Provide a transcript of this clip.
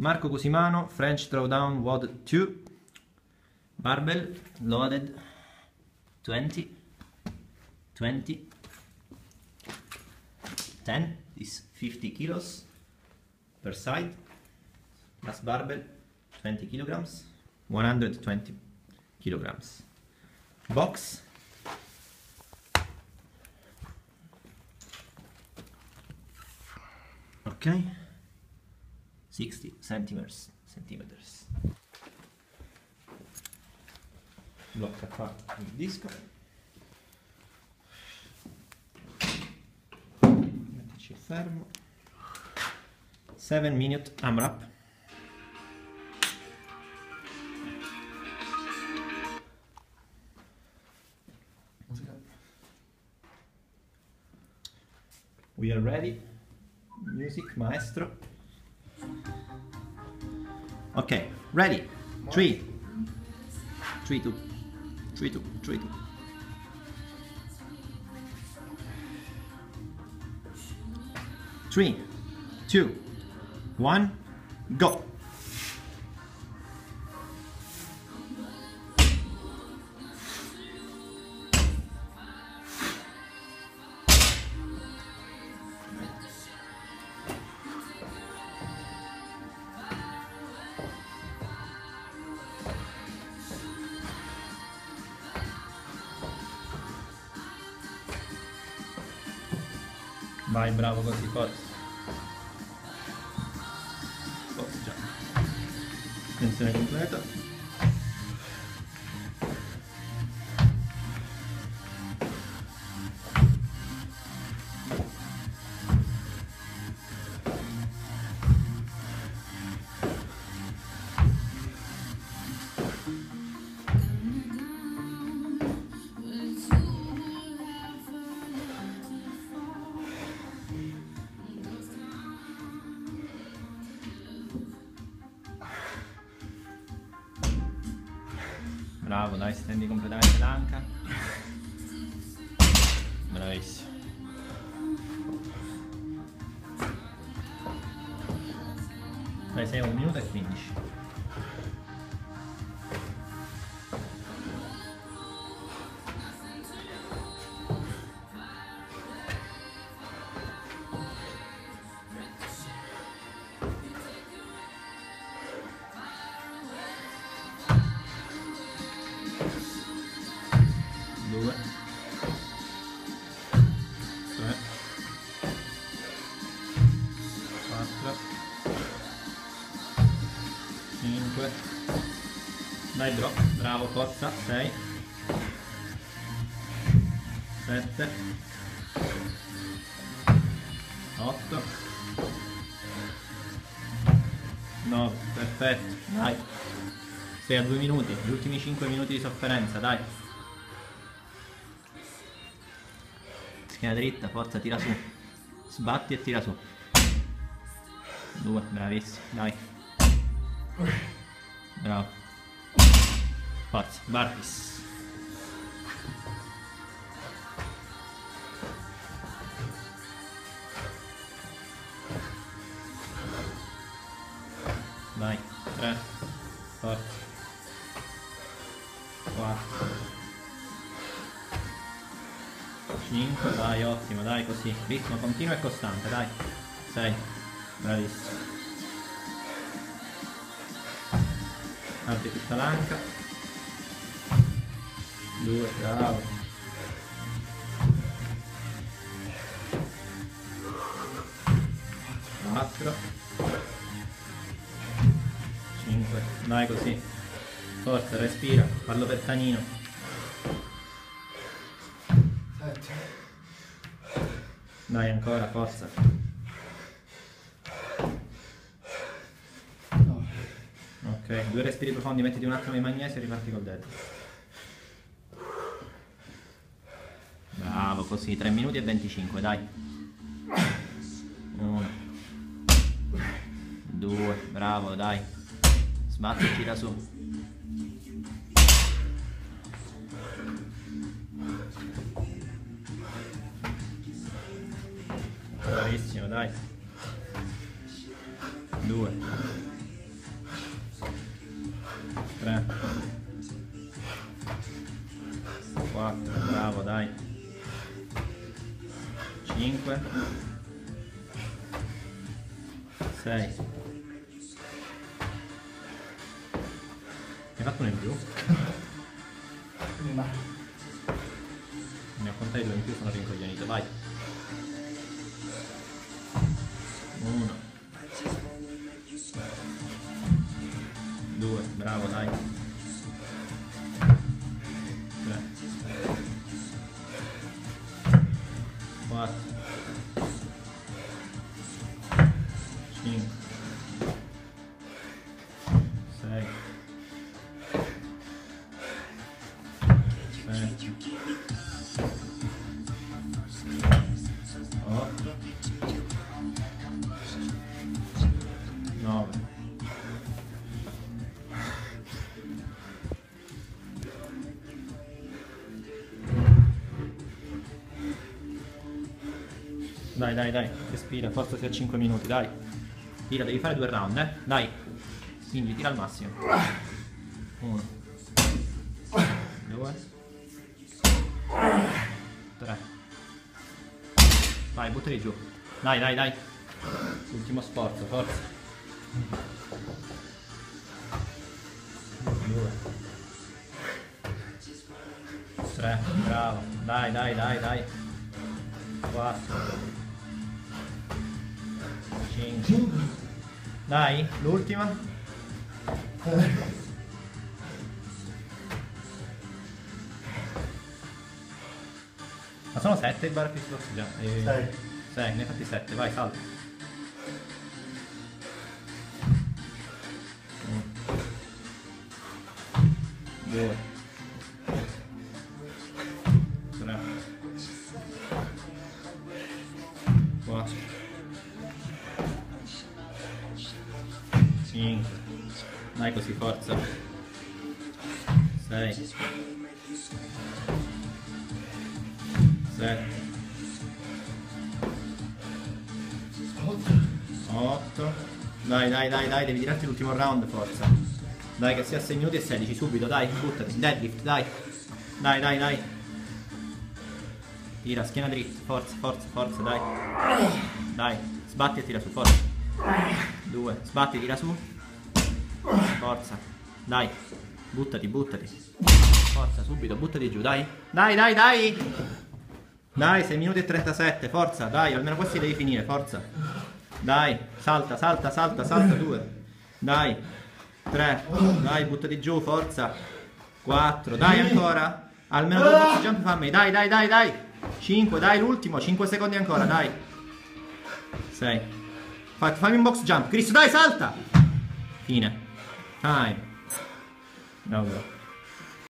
Marco Cusimano, French Throwdown WOD 2, barbell loaded 20, 20, 10 is 50 kilos per side, last barbell 20 kilograms, 120 kilograms. Box. Ok, 60 centimeters. Blocca qua il disco. Mettici fermo. 7 minute AMRAP. We are ready. Music, maestro. Ok, ready. 3, 3, 2, 3, 2, 3, 2. Three, two, one, go. Vai, bravo, così, forza. Forza, già. Tensione completa. Bravo, dai, stendi completamente l'anca. Bravissimo. Dai, sei 1 minuto e 15. Due, tre, quattro, cinque, dai drop, bravo, forza, 6, 7, 8, 9, perfetto, dai, sei a 2 minuti, gli ultimi 5 minuti di sofferenza, dai. Schiena dritta, forza, tira su, sbatti e tira su. 2, bravissimo, dai. Bravo. Forza, burpees. Vai, 3, forza. 4. 5, dai, ottimo, dai, così, ritmo continuo e costante, dai, 6, bravissimo, apri tutta l'anca, 2, bravo, 4, 5, dai, così, forza, respira, fallo per canino. Dai, ancora, forza. Ok, 2 respiri profondi, mettiti un attimo di magnesio e riparti col dead. Bravo, così, 3 minuti e 25, dai. 1, 2, bravo, dai. Sbatti e tira su. Bravissimo, dai. 2, 3, 4, bravo, dai. 5, 6. Ne hai fatto uno in più? Ne ho contato 2 in più, sono rincoglionito, vai. 1, 2, bravo, dai. 3, 4, 5, 6, 7, 8, 9. Dai, dai, dai, respira, forza sia 5 minuti, dai. Tira, devi fare 2 round, dai. Quindi tira al massimo. 1, 2, 3. Vai, buttali giù. Dai, dai, dai. Ultimo sforzo, forza. 2, 3, bravo. Dai, dai, dai, dai. 4, 5. Dai, l'ultima. Ma sono 7 i bar pistols già. 6, ne hai fatti 7, vai, salta. 1, 2, 3, 4, 5. Dai così, forza. 6, 7, 8. Dai, dai, dai, dai, devi tirarti l'ultimo round, forza. Dai, che sia 6 minuti e 16, subito, dai, buttati. Deadlift, dai. Dai, dai, dai. Tira, schiena dritta, forza, forza, forza, dai. Dai, sbatti e tira su, forza. 2, sbatti e tira su. Forza. Dai, buttati, buttati. Forza, subito, buttati giù, dai. Dai, dai, dai. Dai, 6 minuti e 37, forza, dai, almeno questi devi finire, forza. Dai, salta, salta, salta, salta, 2. Dai, 3. Dai, buttati giù, forza. 4, dai ancora. Almeno 2 box jump fammi, dai, dai, dai, dai. 5, dai, l'ultimo, 5 secondi ancora, dai. 6. Fammi un box jump, Cristo, dai, salta. Fine. Time. No, no.